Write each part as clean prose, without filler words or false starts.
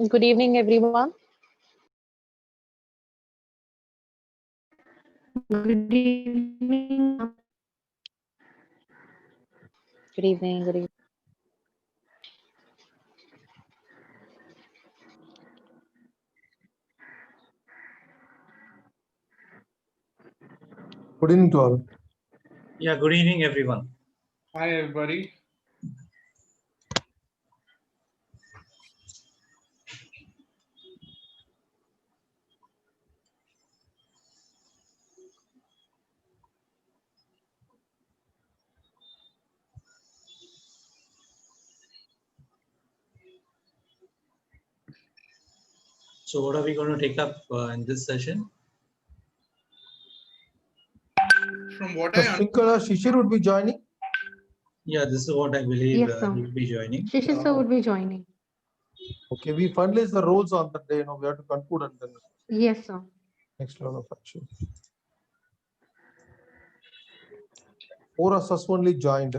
Good evening, everyone. Good evening. Good evening. Good evening. Good evening to all. Yeah, good evening, everyone. Hi, everybody. So, what are we going to take up in this session? From what So I Shrinkala Shishir would be joining. Yeah, this is what I believe Yes, sir. he will be joining. Shishir sir would be joining. Okay, we finalize the roles on that day. You know, we have to conclude and then Yes, sir. next level of action. 4 of us only joined.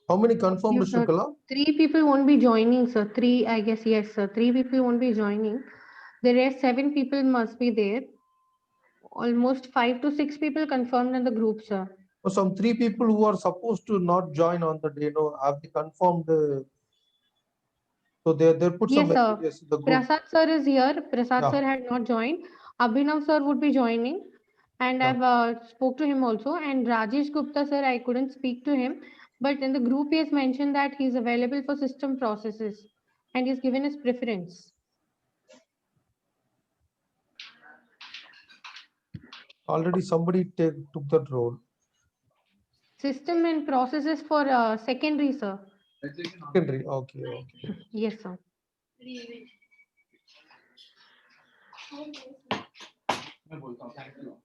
How many confirmed, Yes, sir. Shrinkala? 3 people won't be joining, sir. 3, I guess, yes, sir. 3 people won't be joining. The rest 7 people must be there. Almost 5 to 6 people confirmed in the group, sir. So some 3 people who are supposed to not join on the day, you know, have they confirmed? So they put some Yes, sir. messages in the group. Prasad sir is here. Prasad Yeah. sir had not joined. Abhinav sir would be joining. And Yeah. I've spoke to him also. And Rajesh Gupta sir, I couldn't speak to him. But in the group, he has mentioned that he's available for system processes. And he's given his preference. Already somebody took that role. System and processes for secondary, sir. Secondary. Okay, okay. Yes, sir. मैं बोलता हूँ, thank you.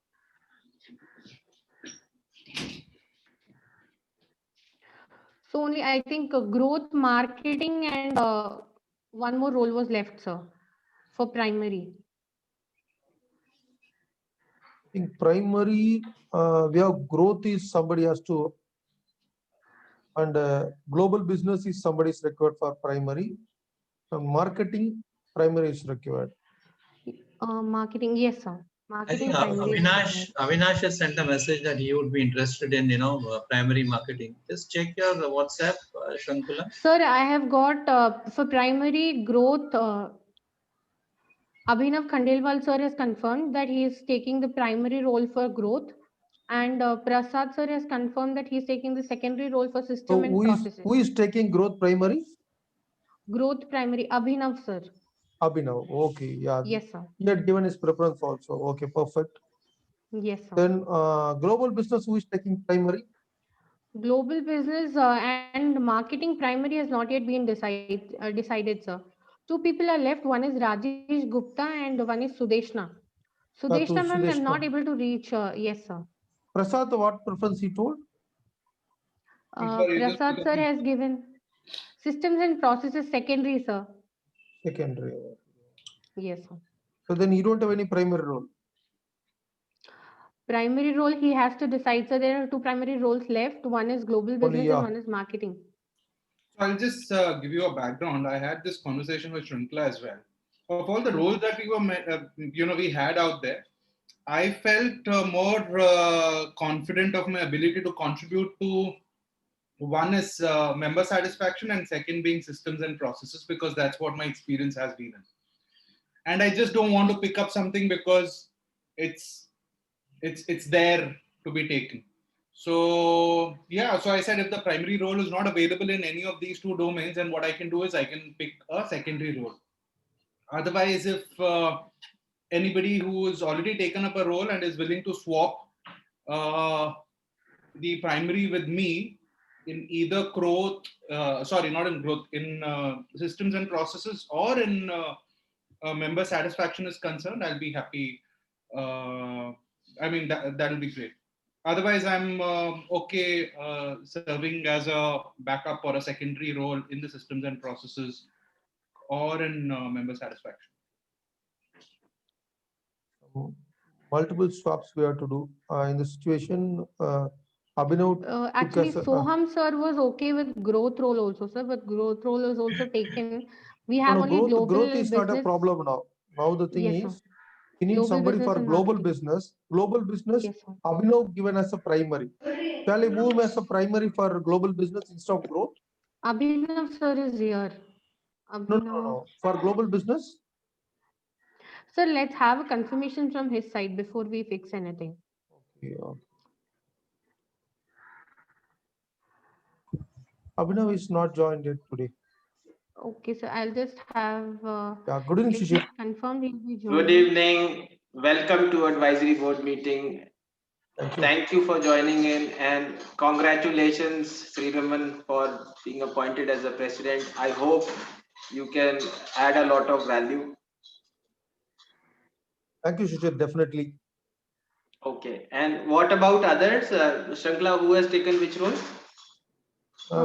So only I think growth, marketing, and one more role was left, sir, for primary. I think primary, we have growth is somebody has to, and global business is somebody is required for primary. Marketing, primary is required. Marketing, yes, sir. I Marketing think primary. is Avinash has sent a message that he would be interested in, primary marketing. Just check your WhatsApp, Shankula. Sir, I have got for primary growth. Abhinav Khandelwal sir has confirmed that he is taking the primary role for growth, and Prasad sir has confirmed that he is taking the secondary role for So system and processes. who is taking growth primary? Growth primary, Abhinav sir. Abhinav. Okay, yeah. Yes, sir. He had given his preference also. Okay, perfect. Yes, sir. Then global business, who is taking primary? Global business and marketing primary has not yet been decided, sir. 2 people are left. One is Rajesh Gupta and one is Sudeshna. Sudeshna ma'am, I'm not Sudeshna. able to reach. Yes, sir. Prasad, what preference he told? sorry, just Prasad sir has given systems and processes secondary, sir. Secondary. Yes, sir. So then you don't have any primary role. Primary role he has to decide. So there are 2 primary roles left. One is global business yeah. and one is marketing. So I'll just give you a background. I had this conversation with Shrinkla as well. Of all the roles that we had out there, I felt more confident of my ability to contribute to. One is member satisfaction, and second being systems and processes, because that's what my experience has been in. And I just don't want to pick up something because it's there to be taken. So yeah, so I said if the primary role is not available in any of these 2 domains, then what I can do is I can pick a secondary role. Otherwise, if anybody who has already taken up a role and is willing to swap the primary with me in either growth, not in growth, in systems and processes, or in member satisfaction is concerned, I'll be happy. That'll be great. Otherwise, I'm okay serving as a backup or a secondary role in the systems and processes or in member satisfaction. Multiple swaps we have to do in the situation. Abhinav Actually, Soham sir was okay with growth role also, sir, but growth role is also taken We No, have no, only global growth is not a business. problem now. Now the thing Yes, sir. is, you need Global somebody business for and global marketing. business. Global business, Yes, sir. Abhinav given as a primary. Shall I move him as a primary for global business instead of growth? Abhinav sir is here. No, Abhinav. For global business, Sir, let's have a confirmation from his side before we fix anything. yeah. Abhinav is not joined yet today. Okay, so I'll just have Yeah, good evening, let Shishir. me confirm he'll be Good joining. evening. Welcome to advisory board meeting. Thank you. Thank you for joining in and congratulations Sri Raman for being appointed as the president. I hope you can add a lot of value. Thank you, Shishir. Definitely. Okay. And what about others? Shankla, who has taken which role?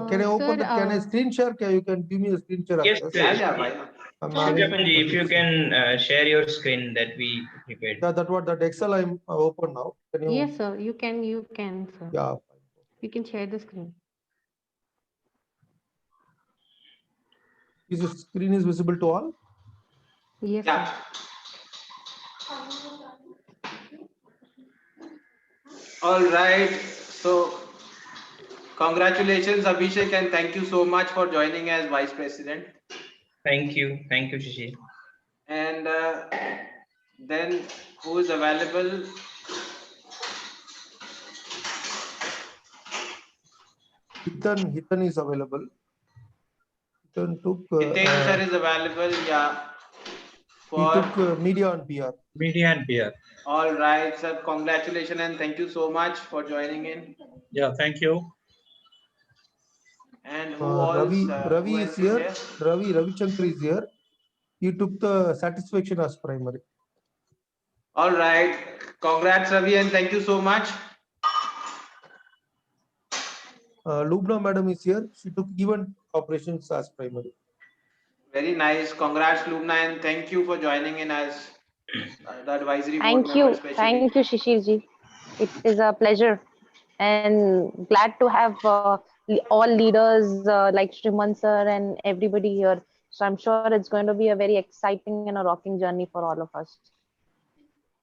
Can I open Sir, the? Can I screen share? You can give me a screen share Yes, access. Yeah, yes. yeah, why not? I'm Sure, having. sir. Ramanji, if you can share your screen that we prepared. Yeah, that Excel I'm open now. Can you? Yes, sir. You can, sir. Yeah. You can share the screen. Is the screen is visible to all? Yes, Yeah. sir. All right. So congratulations, Abhishek, and thank you so much for joining as vice president. Thank you, Shashi. And then who is available? Hitan is available. Hitan took. Hiten sir is available, yeah. He took media and PR. Media and PR. All right, sir. Congratulations and thank you so much for joining in. Yeah, thank you. And who else? Ravi Who is else here. Ravi Shankar is here. He took the satisfaction as primary. All right. Congrats, Ravi, and thank you so much. Lubna madam is here. She took event operations as primary. Very nice. Congrats, Lubna, and thank you for joining in as the advisory board Thank member, you. especially. Thank you, Shishirji. It is a pleasure and glad to have all leaders like Shriman sir and everybody here. So I'm sure it's going to be a very exciting and a rocking journey for all of us.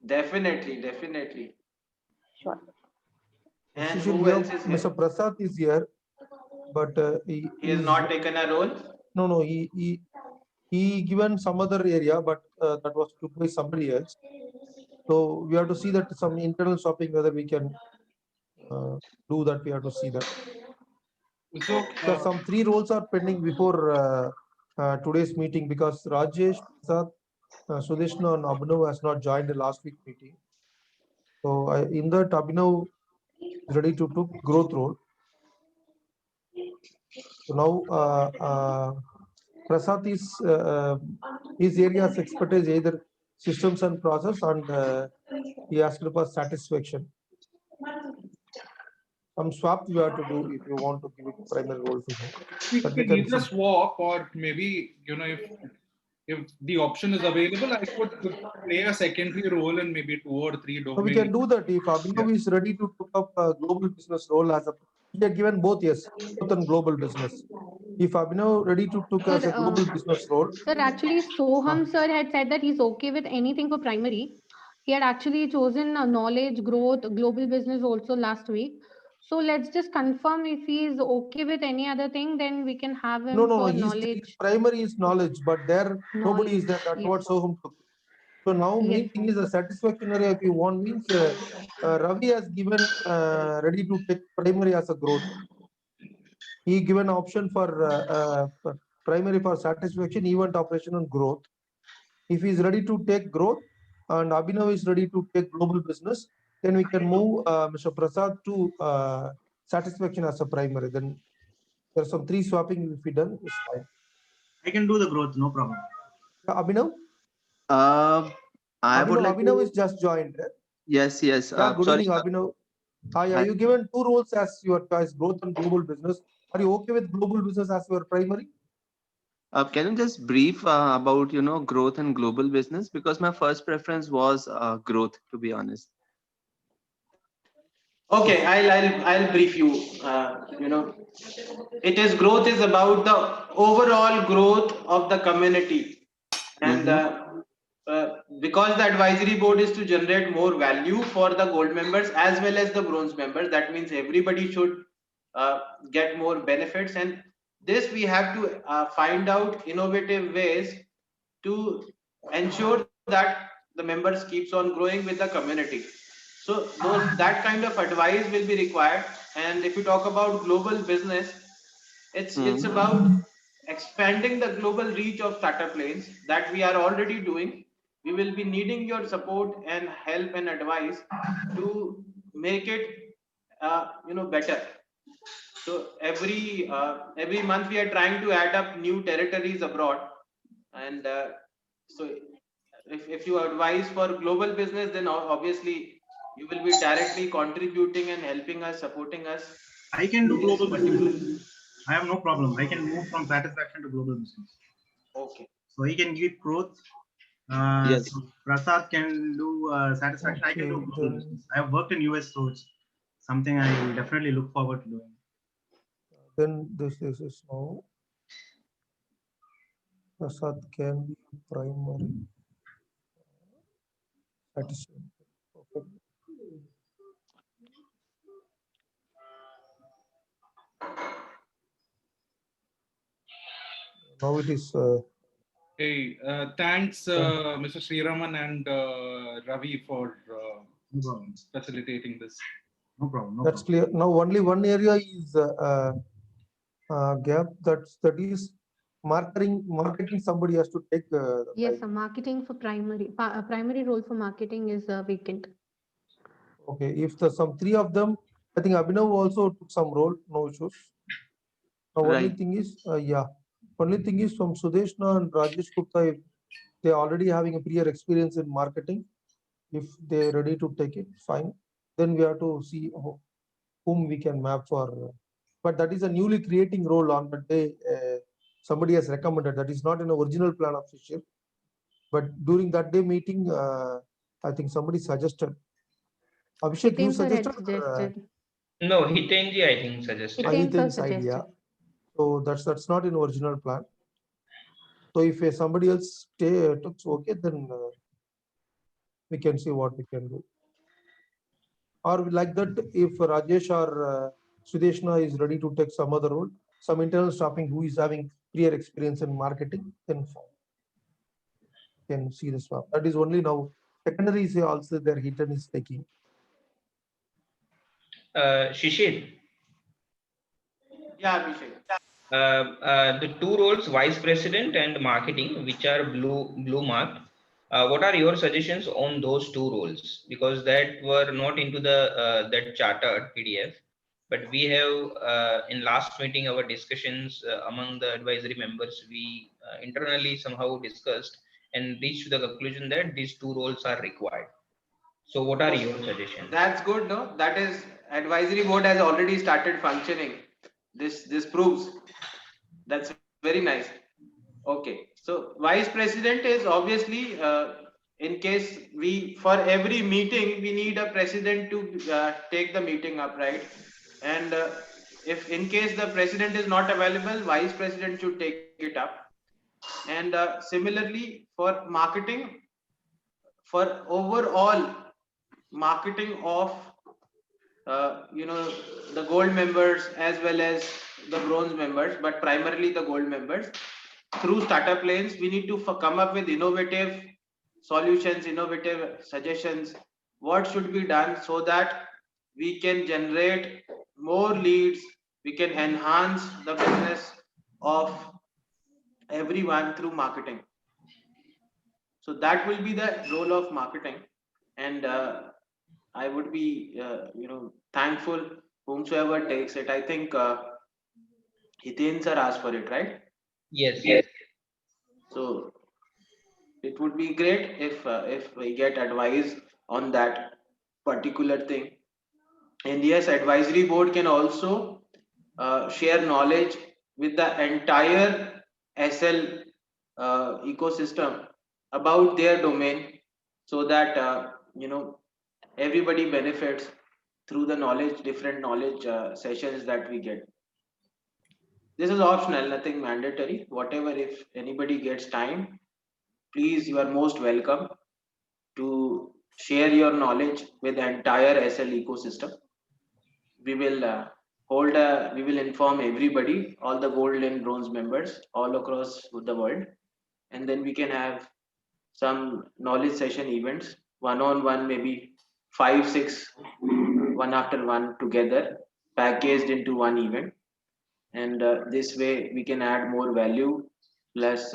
Definitely, definitely. Sure. And Shishir, who we else have is here? Mr. Prasad is here, but He has not taken a role. No, he given some other area, but that was took by somebody else. So we have to see that some internal shopping whether we can do that. We have to see that. So, Because some 3 roles are pending before today's meeting because Rajesh, Prasad, Sudeshna and Abhinav has not joined the last week meeting. So in that Abhinav is ready to took growth role. So now Prasad is his area's expertise either systems and process and he asked for satisfaction. Some swap you have to do if you want to give it primary role to him. we But could we can either see. swap or maybe, if the option is available, I could play a secondary role in maybe 2 or 3 So we can domains. do that if Abhinav is ready to took up a global business role as a he had given both yes, growth and global business. If Abhinav ready to took as a global business role. Sir, actually, Soham sir had said that he's okay with anything for primary. He had actually chosen knowledge, growth, global business also last week. So let's just confirm if he is okay with any other thing, then we can have him No, for his knowledge. primary is knowledge, but there nobody is there. That's Yes. what Soham took. So now Yes, main thing is a satisfaction area. If you want means Ravi has given ready to take primary as a growth. He given option for primary for satisfaction, event operation and growth. If he is ready to take growth and Abhinav is ready to take global business, then we can move Mr. Prasad to satisfaction as a primary. Then there's some 3 swapping if we done is fine. I can do the growth, no problem. Abhinav? I would like Abhinav to. is just joined. Yes. Yeah, good Sorry. evening, Abhinav. Are Hi. you given 2 roles as your choice, growth and global business? Are you okay with global business as your primary? Can you just brief about growth and global business, because my first preference was growth, to be honest. Okay, I'll brief you. You know, growth is about the overall growth of the community, and because the advisory board is to generate more value for the gold members as well as the bronze members. That means everybody should get more benefits, and this we have to find out innovative ways to ensure that the members keeps on growing with the community. So that kind of advice will be required. And if you talk about global business, it's about expanding the global reach of startup lanes that we are already doing. We will be needing your support and help and advice to make it better. So every month we are trying to add up new territories abroad, and so if you advise for global business, then obviously you will be directly contributing and helping us, supporting us. I can do global business. I have no problem. I can move from satisfaction to global business. Okay. So he can give growth. Yes. So Prasad can do satisfaction. I can do global business. I have worked in US, so it's something I will definitely look forward to doing. Then this is now Prasad can be primary satisfaction. Okay. Now it is. Hey, thanks, Mr. Sriraman and Ravi for facilitating this. No problem. No That's problem. clear. Now only one area is gap. That is marketing. Somebody has to take. Yes, marketing for primary role for marketing is vacant. Okay, if the some three of them, I think Abhinav also took some role. No issues. Now only Right. thing is, only thing is from Sudeshna and Rajesh Gupta, if they are already having a prior experience in marketing, if they're ready to take it, fine. Then we have to see whom we can map for. But that is a newly creating role on the day somebody has recommended. That is not in the original plan of Shishir. But during that day meeting, I think somebody suggested. Abhishek, you suggested? No, Hitenji, I think, suggested. Hiten's idea. So that's not in original plan. So if somebody else takes okay, then we can see what we can do. Or like that, if Rajesh or Sudeshna is ready to take some other role, some internal staffing who is having prior experience in marketing, then fine. Can see the swap. That is only now. Secondary is also their Hinton is taking. Shishir. Yeah, Abhishek. The two roles, vice president and marketing, which are blue marked. What are your suggestions on those two roles? Because that were not into the that chartered PDF, but we have in last meeting our discussions among the advisory members. We internally somehow discussed and reached to the conclusion that these two roles are required. So what are your suggestions? That's good, no? That is, advisory board has already started functioning. This proves. That's very nice. Okay, so vice president is obviously in case for every meeting we need a president to take the meeting up, right? And if in case the president is not available, vice president should take it up. And similarly for marketing, for overall marketing of the gold members as well as the bronze members, but primarily the gold members, through startup lanes, we need to come up with innovative solutions, innovative suggestions, what should be done so that we can generate more leads, we can enhance the business of everyone through marketing. So that will be the role of marketing. And I would be thankful whomsoever takes it. I think Hiten sir asked for it, right? Yes. So it would be great if we get advice on that particular thing. And yes, advisory board can also share knowledge with the entire SL ecosystem about their domain, so that everybody benefits. through the knowledge, different knowledge sessions that we get. This is optional, nothing mandatory. Whatever, if anybody gets time, please, you are most welcome to share your knowledge with the entire SL ecosystem. We will we will inform everybody, all the gold and bronze members all across the world, and then we can have some knowledge session events, one-on-one, maybe 5, 6, one after one together, packaged into one event. And this way we can add more value, plus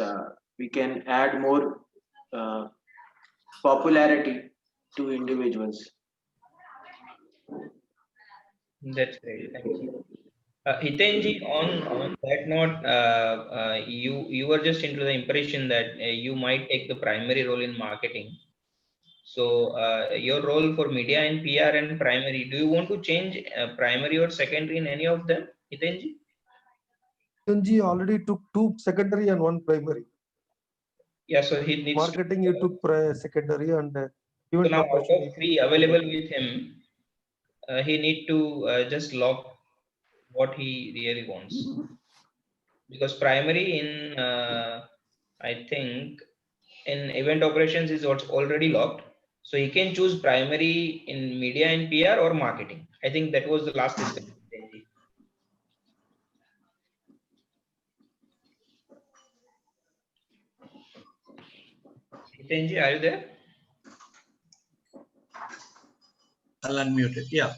we can add more uh, popularity to individuals. That's great. Thank you. Hitenji, on that note, you were just into the impression that you might take the primary role in marketing. So your role for media and PR and primary, do you want to change primary or secondary in any of them, Hitenji? Hitenji already took 2 secondary and 1 primary. Yeah, so he needs Marketing, you took secondary and so now out of 3 available with him, he need to just lock what he really wants. Because primary in I think in event operations is already locked, so he can choose primary in media and PR or marketing. I think that was the last discussion. Hitenji, are you there? I'll unmute it. Yeah.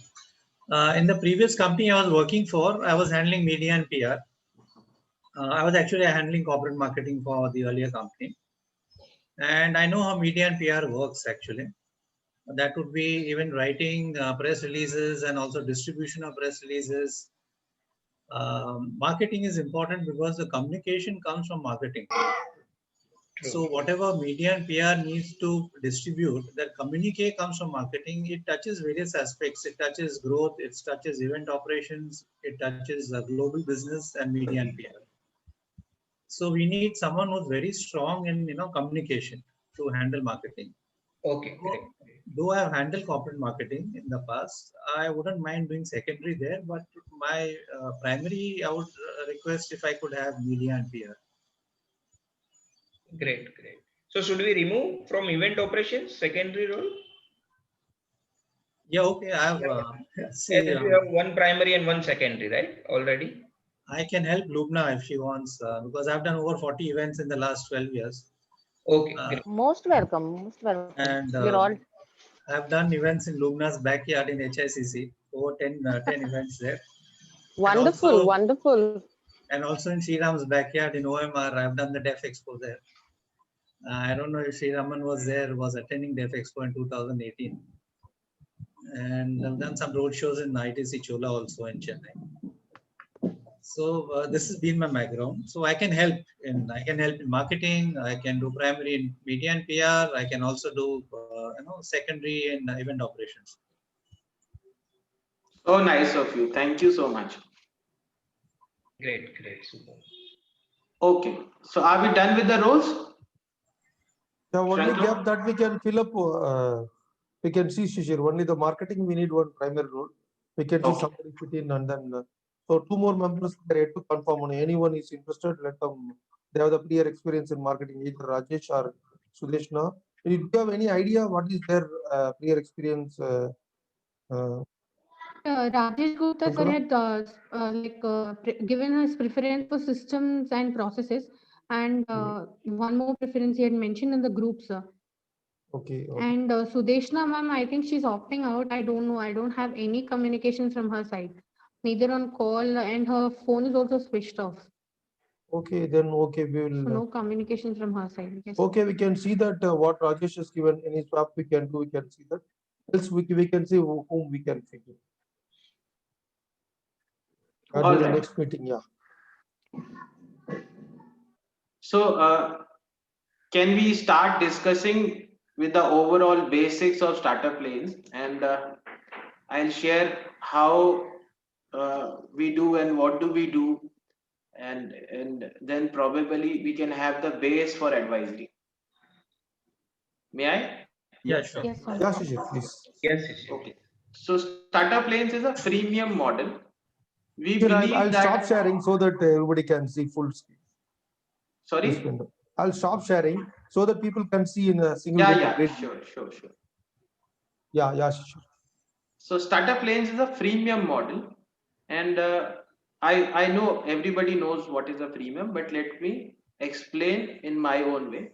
In the previous company I was working for, I was handling media and PR. I was actually handling corporate marketing for the earlier company. And I know how media and PR works actually. That would be even writing press releases and also distribution of press releases. Marketing is important because the communication comes from marketing. True. So whatever media and PR needs to distribute, that communique comes from marketing. It touches various aspects. It touches growth. It touches event operations. It touches global business and media and PR. So we need someone who's very strong in communication to handle marketing. Okay, great. Though I have handled corporate marketing in the past, I wouldn't mind doing secondary there, but my primary, I would request if I could have media and PR. Great. So should we remove from event operations secondary role? Yeah, okay. I have you have 1 primary and 1 secondary, right? Already. I can help Lubna if she wants, because I've done over 40 events in the last 12 years. Okay. Most welcome. And we're all. I've done events in Lubna's backyard in HICC, over 10 events there. Wonderful. And also in Sriram's backyard in OMR, I've done the Deaf Expo there. I don't know if Sriraman was attending Deaf Expo in 2018. And I've done some road shows in ITC Chola also in Chennai. So this has been my background. So I can help in marketing. I can do primary in media and PR. I can also do secondary in event operations. So nice of you. Thank you so much. Great, super. Okay, so are we done with the roles? The only gap that we can fill up, we can see, Shishir, only the marketing, we need 1 primary role. We can see somebody fit in, and then so 2 more members are yet to confirm. On anyone is interested, let them. They have the prior experience in marketing, either Rajesh or Sudeshna. Do you have any idea what is their prior experience? Rajesh Gupta sir had given us preference for systems and processes, and 1 more preference he had mentioned in the group, sir. Okay. And Sudeshna ma'am, I think she's opting out. I don't know. I don't have any communication from her side, neither on call, and her phone is also switched off. Okay, then we will. So no communication from her side. Yes. Okay, we can see that what Rajesh has given in his swap, we can do. We can see that. Else we can see whom we can fit in. During the next meeting, yeah. So can we start discussing with the overall basics of startup lanes, and I'll share how we do and what do we do, and then probably we can have the base for advisory. May I? Yeah, sure. Yes, sir. Yeah, Shishir, please. Yes. Okay. So Startup Lanes is a freemium model. We Here, believe I'll that. stop sharing so that everybody can see full screen. This Sorry. window. I'll stop sharing so that people can see in a single Yeah, window. yeah, sure. Yeah, sure. So Startup Lanes is a freemium model, and I know everybody knows what is a freemium, but let me explain in my own way.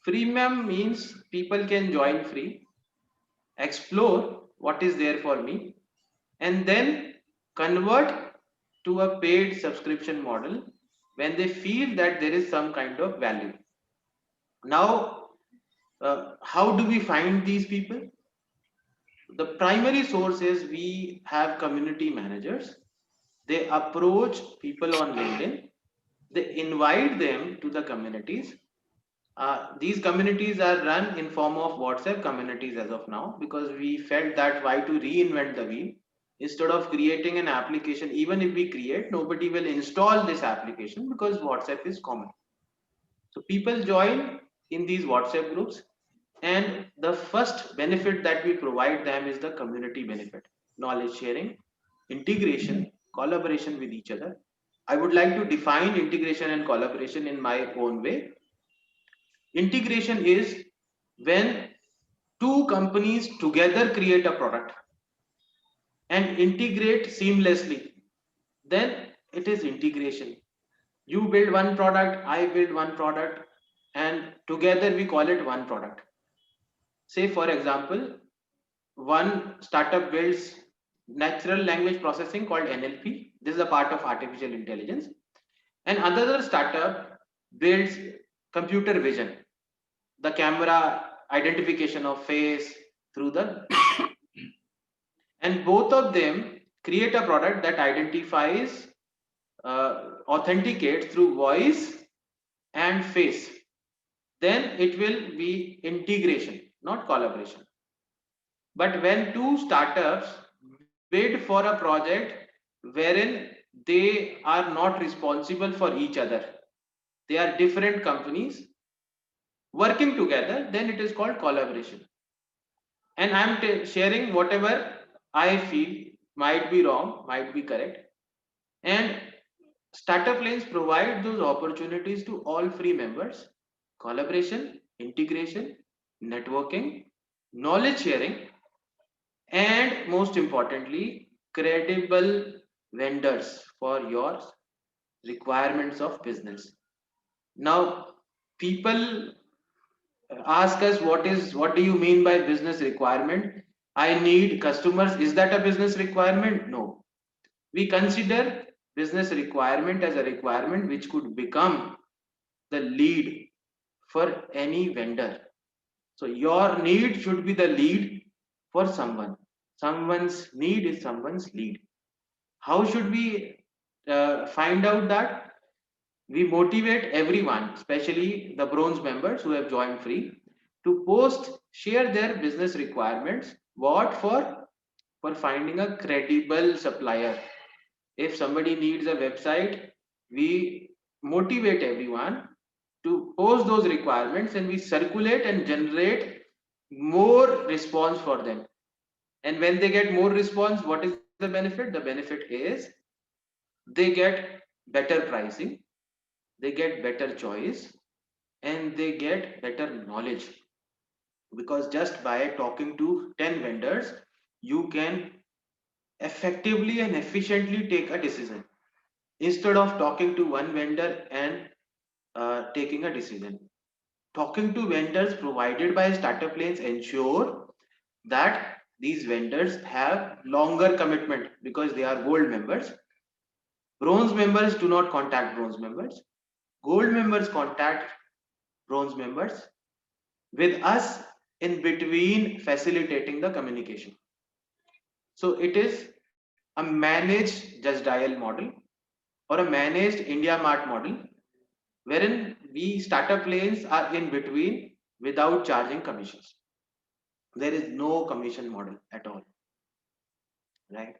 Freemium means people can join free, explore what is there for me, and then convert to a paid subscription model when they feel that there is some kind of value. Now, how do we find these people? The primary source is we have community managers. They approach people on LinkedIn. They invite them to the communities. These communities are run in form of WhatsApp communities as of now, because we felt that why to reinvent the wheel. Instead of creating an application, even if we create, nobody will install this application because WhatsApp is common. So people join in these WhatsApp groups, and the first benefit that we provide them is the community benefit, knowledge sharing, integration, collaboration with each other. I would like to define integration and collaboration in my own way. Integration is when two companies together create a product and integrate seamlessly, then it is integration. You build one product, I build one product, and together we call it one product. Say, for example, one startup builds natural language processing called NLP. This is a part of artificial intelligence. And another startup builds computer vision, the camera identification of face through the and both of them create a product that identifies, authenticates through voice and face. Then it will be integration, not collaboration. But when two startups bid for a project wherein they are not responsible for each other, they are different companies working together, then it is called collaboration. And I'm sharing whatever I feel, might be wrong, might be correct. And Startup Lanes provide those opportunities to all free members: collaboration, integration, networking, knowledge sharing, and most importantly, credible vendors for your requirements of business. Now, people ask us, what do you mean by business requirement? I need customers. Is that a business requirement? No. We consider business requirement as a requirement which could become the lead for any vendor. So your need should be the lead for someone. Someone's need is someone's lead. How should we find out that? We motivate everyone, especially the bronze members who have joined free, to share their business requirements. What for? For finding a credible supplier. If somebody needs a website, we motivate everyone to post those requirements, and we circulate and generate more response for them. And when they get more response, what is the benefit? The benefit is they get better pricing, they get better choice, and they get better knowledge. Because just by talking to 10 vendors, you can effectively and efficiently take a decision instead of talking to one vendor and taking a decision. Talking to vendors provided by Startup Lanes ensure that these vendors have longer commitment because they are gold members. Bronze members do not contact bronze members. Gold members contact bronze members, with us in between facilitating the communication. So it is a managed Just Dial model or a managed India Mart model, wherein we Startup Lanes are in between without charging commissions. There is no commission model at all, right?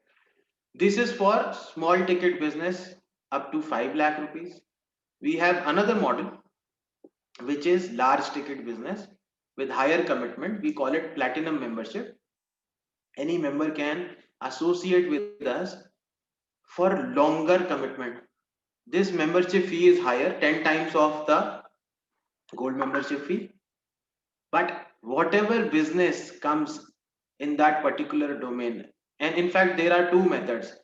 This is for small ticket business up to 5 lakh rupees. We have another model which is large ticket business with higher commitment. We call it platinum membership. any member can associate with us for longer commitment. This membership fee is higher, 10 times of the gold membership fee. But whatever business comes in that particular domain, and in fact, there are two methods,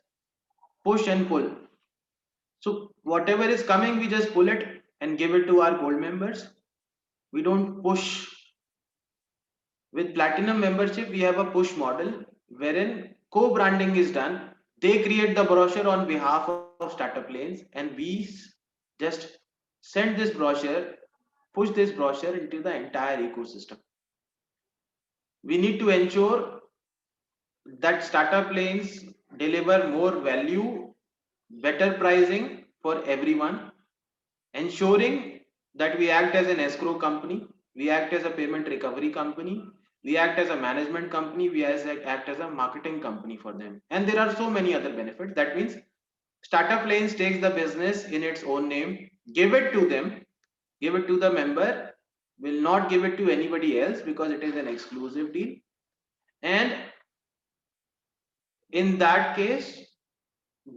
push and pull. So whatever is coming, we just pull it and give it to our gold members. We don't push. With platinum membership, we have a push model wherein co-branding is done. They create the brochure on behalf of Startup Lanes, and we just send this brochure, push this brochure into the entire ecosystem. We need to ensure that Startup Lanes deliver more value, better pricing for everyone, ensuring that we act as an escrow company, we act as a payment recovery company, we act as a management company, we act as a marketing company for them. And there are so many other benefits. That means Startup Lanes takes the business in its own name, give it to them, give it to the member, will not give it to anybody else because it is an exclusive deal. And in that case,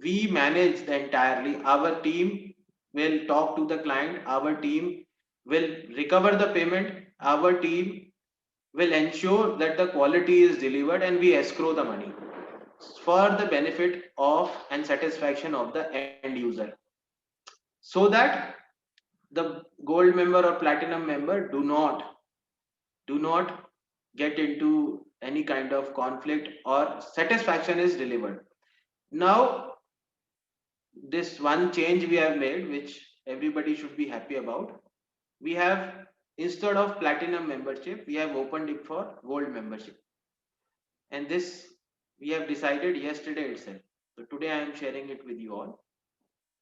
we manage the entirely. Our team will talk to the client, our team will recover the payment, our team will ensure that the quality is delivered, and we escrow the money for the benefit of and satisfaction of the end user, so that the gold member or platinum member do not get into any kind of conflict, or satisfaction is delivered. Now, this one change we have made, which everybody should be happy about, we have, instead of platinum membership, we have opened it for gold membership. And this we have decided yesterday itself. So today I am sharing it with you all.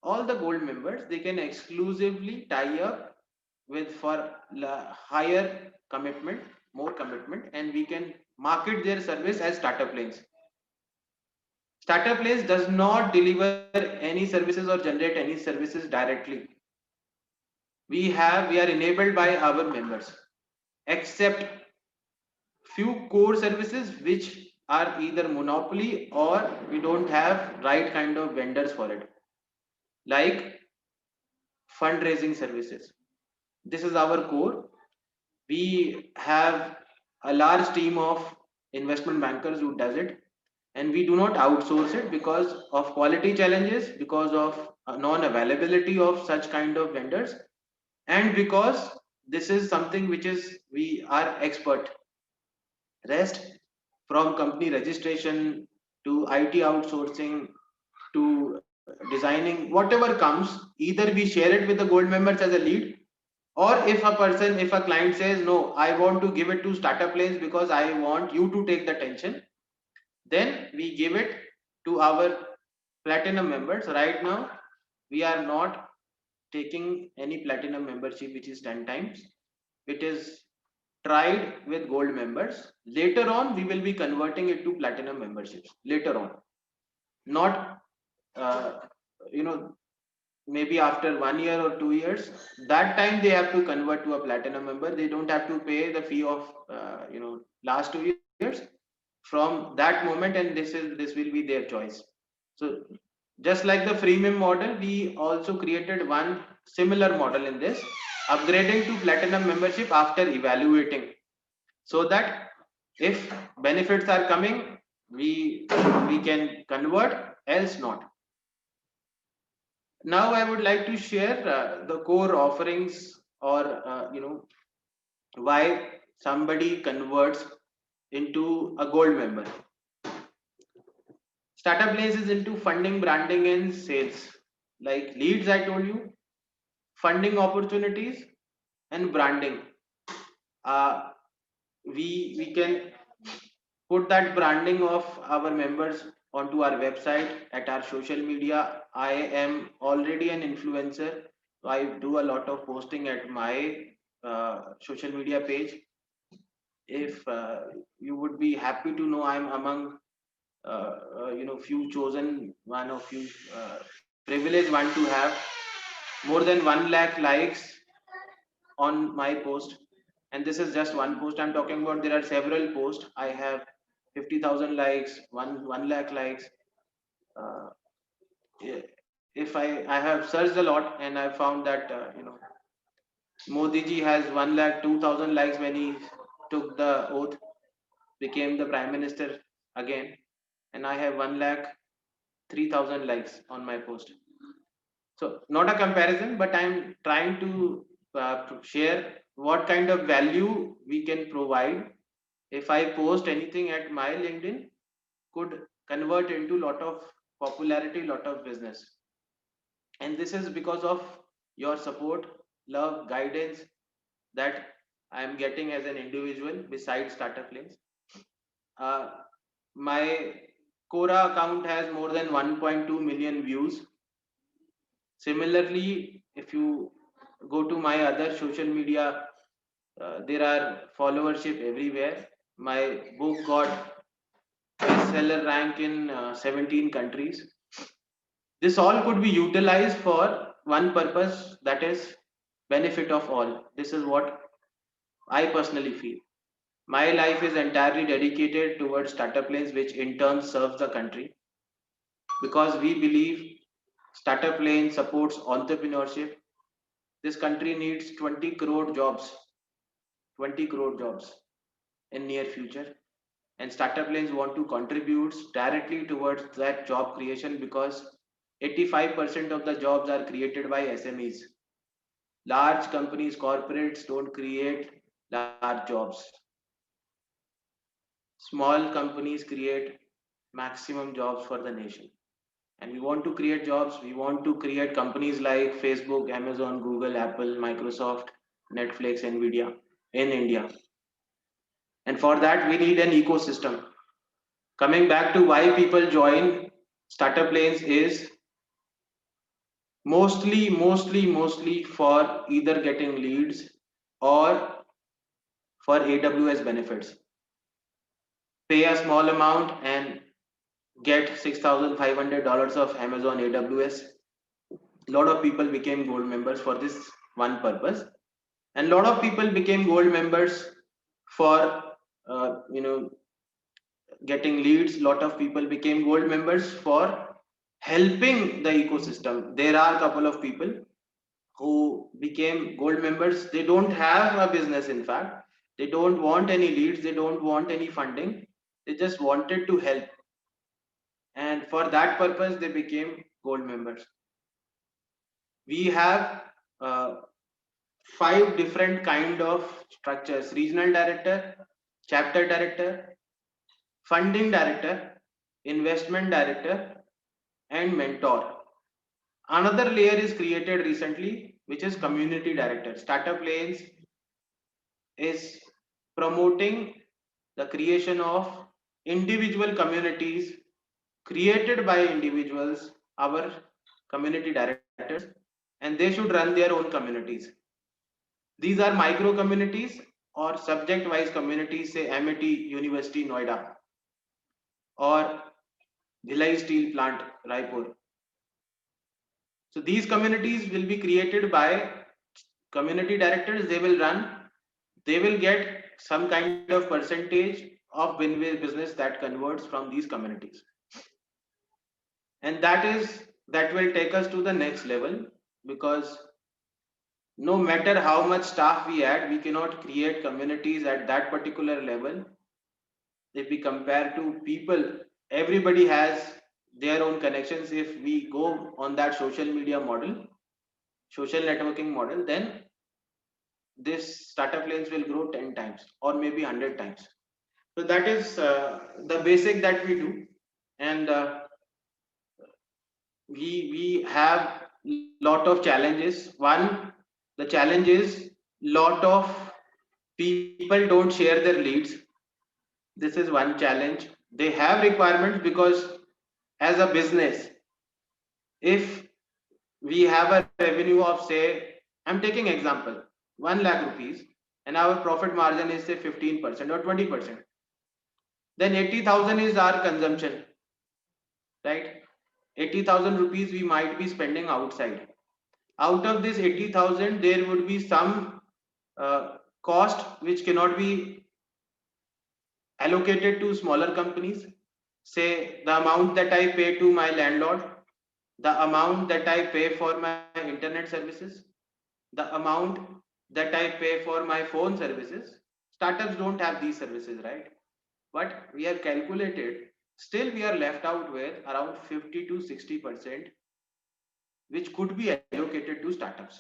All the gold members, they can exclusively tie up with for higher commitment, more commitment, and we can market their service as Startup Lanes. Startup Lanes does not deliver any services or generate any services directly. We are enabled by our members, except few core services which are either monopoly or we don't have right kind of vendors for it, like fundraising services. This is our core. We have a large team of investment bankers who does it, and we do not outsource it because of quality challenges, because of non-availability of such kind of vendors, and because this is something which is we are expert. Rest, from company registration to IT outsourcing to designing, whatever comes, either we share it with the gold members as a lead, or if a client says, no, I want to give it to Startup Lanes because I want you to take the tension, then we give it to our platinum members. Right now, we are not taking any platinum membership which is 10 times. It is tried with gold members. Later on, we will be converting it to platinum memberships. Later on, not maybe after 1 year or 2 years. That time they have to convert to a platinum member. They don't have to pay the fee of last 2 years from that moment, and this will be their choice. So just like the freemium model, we also created one similar model in this, upgrading to platinum membership after evaluating, so that if benefits are coming, we can convert, else not. Now I would like to share the core offerings, or why somebody converts into a gold member. Startup Lanes is into funding, branding, and sales. Like leads, I told you, funding opportunities, and branding. We can put that branding of our members onto our website, at our social media. I am already an influencer, so I do a lot of posting at my social media page. If you would be happy to know, I'm among few chosen one, of few privileged one to have more than 1 lakh likes on my post. And this is just one post I'm talking about. There are several posts I have 50,000 likes, 1 lakh likes. If I have searched a lot and I found that Modi ji has 1,02,000 likes when he took the oath, became the prime minister again, and I have 1,03,000 likes on my post. So not a comparison, but I'm trying to share what kind of value we can provide. If I post anything at my LinkedIn, could convert into lot of popularity, lot of business. And this is because of your support, love, guidance that I am getting as an individual besides Startup Lanes. My Quora account has more than 1.2 million views. Similarly, if you go to my other social media, there are followership everywhere. My book got bestseller rank in 17 countries. This all could be utilized for one purpose, that is benefit of all. This is what I personally feel. My life is entirely dedicated towards Startup Lanes, which in turn serves the country, because we believe Startup Lane supports entrepreneurship. This country needs 20 crore jobs, 20 crore jobs in near future, and Startup Lanes want to contribute directly towards that job creation, because 85% of the jobs are created by SMEs. Large companies, corporates don't create large jobs. Small companies create maximum jobs for the nation. And we want to create jobs. We want to create companies like Facebook, Amazon, Google, Apple, Microsoft, Netflix, Nvidia in India. And for that, we need an ecosystem. Coming back to why people join Startup Lanes is mostly for either getting leads or for AWS benefits. Pay a small amount and get $6,500 of Amazon AWS. A lot of people became gold members for this one purpose, and a lot of people became gold members for getting leads. A lot of people became gold members for helping the ecosystem. There are a couple of people who became gold members. They don't have a business. In fact, they don't want any leads, they don't want any funding, they just wanted to help, and for that purpose they became gold members. We have 5 different kind of structures: regional director, chapter director, funding director, investment director, and mentor. Another layer is created recently, which is community director. Startup Lanes is promoting the creation of individual communities created by individuals, our community directors, and they should run their own communities. These are micro communities or subject wise communities, say Amity University Noida or Bhilai Steel Plant Raipur. So these communities will be created by community directors. They will run, they will get some kind of percentage of win-win business that converts from these communities, and that will take us to the next level, because no matter how much staff we add, we cannot create communities at that particular level. If we compare to people, everybody has their own connections. If we go on that social media model, social networking model, then this Startup Lanes will grow 10 times or maybe 100 times. So that is the basic that we do, and we have lot of challenges. One, the challenge is lot of people don't share their leads. This is one challenge. They have requirements, because as a business, if we have a revenue of, say, I'm taking example, 1 lakh rupees, and our profit margin is say 15% or 20%, then 80,000 is our consumption, right? 80,000 rupees we might be spending outside. Out of this 80,000, there would be some cost which cannot be allocated to smaller companies. Say the amount that I pay to my landlord, the amount that I pay for my internet services, the amount that I pay for my phone services. Startups don't have these services, right? But we have calculated, still we are left out with around 50 to 60%, which could be allocated to startups.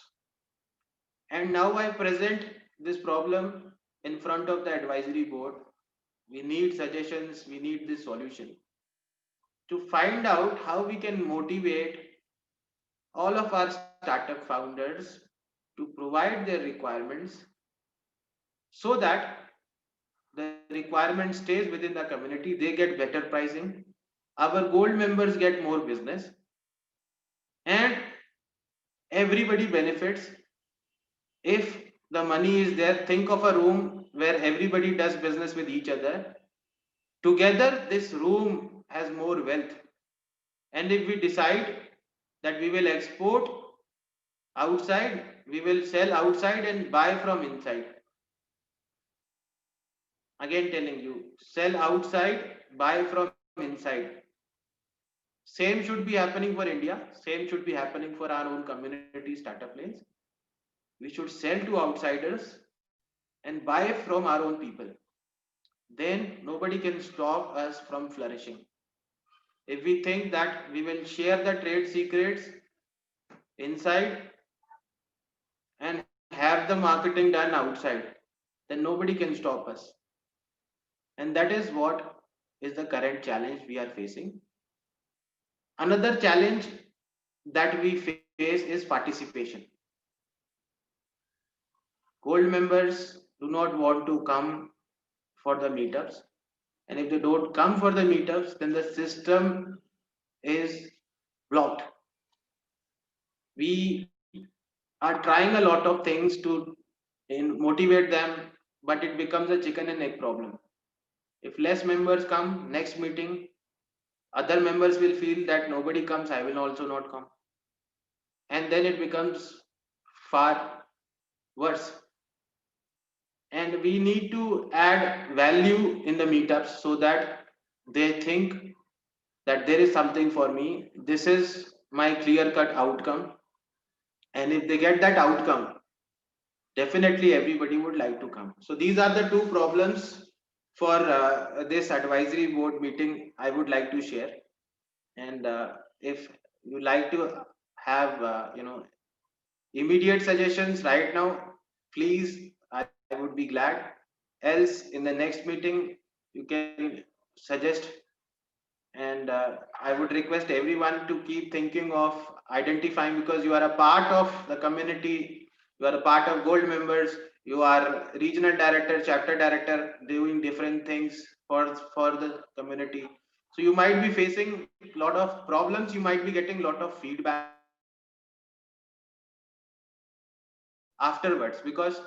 And now I present this problem in front of the advisory board. We need suggestions, we need this solution to find out how we can motivate all of our startup founders to provide their requirements so that the requirement stays within the community, they get better pricing, our gold members get more business, and everybody benefits. If the money is there, think of a room where everybody does business with each other. Together, this room has more wealth. And if we decide that we will export outside, we will sell outside and buy from inside. Again telling you, sell outside, buy from inside. Same should be happening for India. Same should be happening for our own community startup lanes. We should sell to outsiders and buy from our own people. Then nobody can stop us from flourishing. If we think that we will share the trade secrets inside and have the marketing done outside, then nobody can stop us. And that is what is the current challenge we are facing. Another challenge that we face is participation. Gold members do not want to come for the meetups. And if they don't come for the meetups, then the system is blocked. We are trying a lot of things to motivate them, but it becomes a chicken and egg problem. If less members come, next meeting, other members will feel that nobody comes, I will also not come. And then it becomes far worse. And we need to add value in the meetups so that they think that there is something for me. This is my clear-cut outcome. And if they get that outcome, definitely everybody would like to come. So these are the two problems for this advisory board meeting I would like to share. And if you like to have immediate suggestions right now, please, I would be glad. Else in the next meeting you can suggest. And I would request everyone to keep thinking of identifying, because you are a part of the community, you are a part of gold members, you are regional director, chapter director, doing different things for the community. So you might be facing a lot of problems, you might be getting a lot of feedback afterwards, because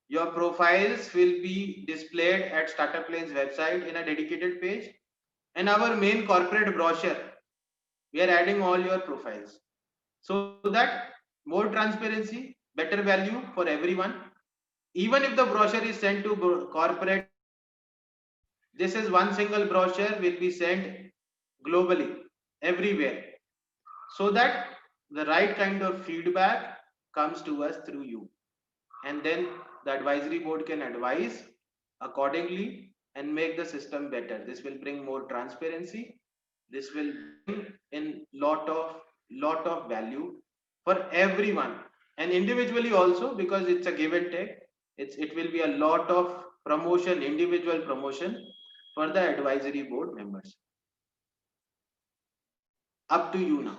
your profiles will be displayed at Startup Lane's website in a dedicated page. And our main corporate brochure, we are adding all your profiles so that more transparency, better value for everyone. Even if the brochure is sent to corporate, this is one single brochure will be sent globally, everywhere, so that the right kind of feedback comes to us through you. And then the advisory board can advise accordingly and make the system better. This will bring more transparency. This will bring in lot of value for everyone and individually also, because it's a give and take. It will be a lot of promotion, individual promotion for the advisory board members. Up to you now.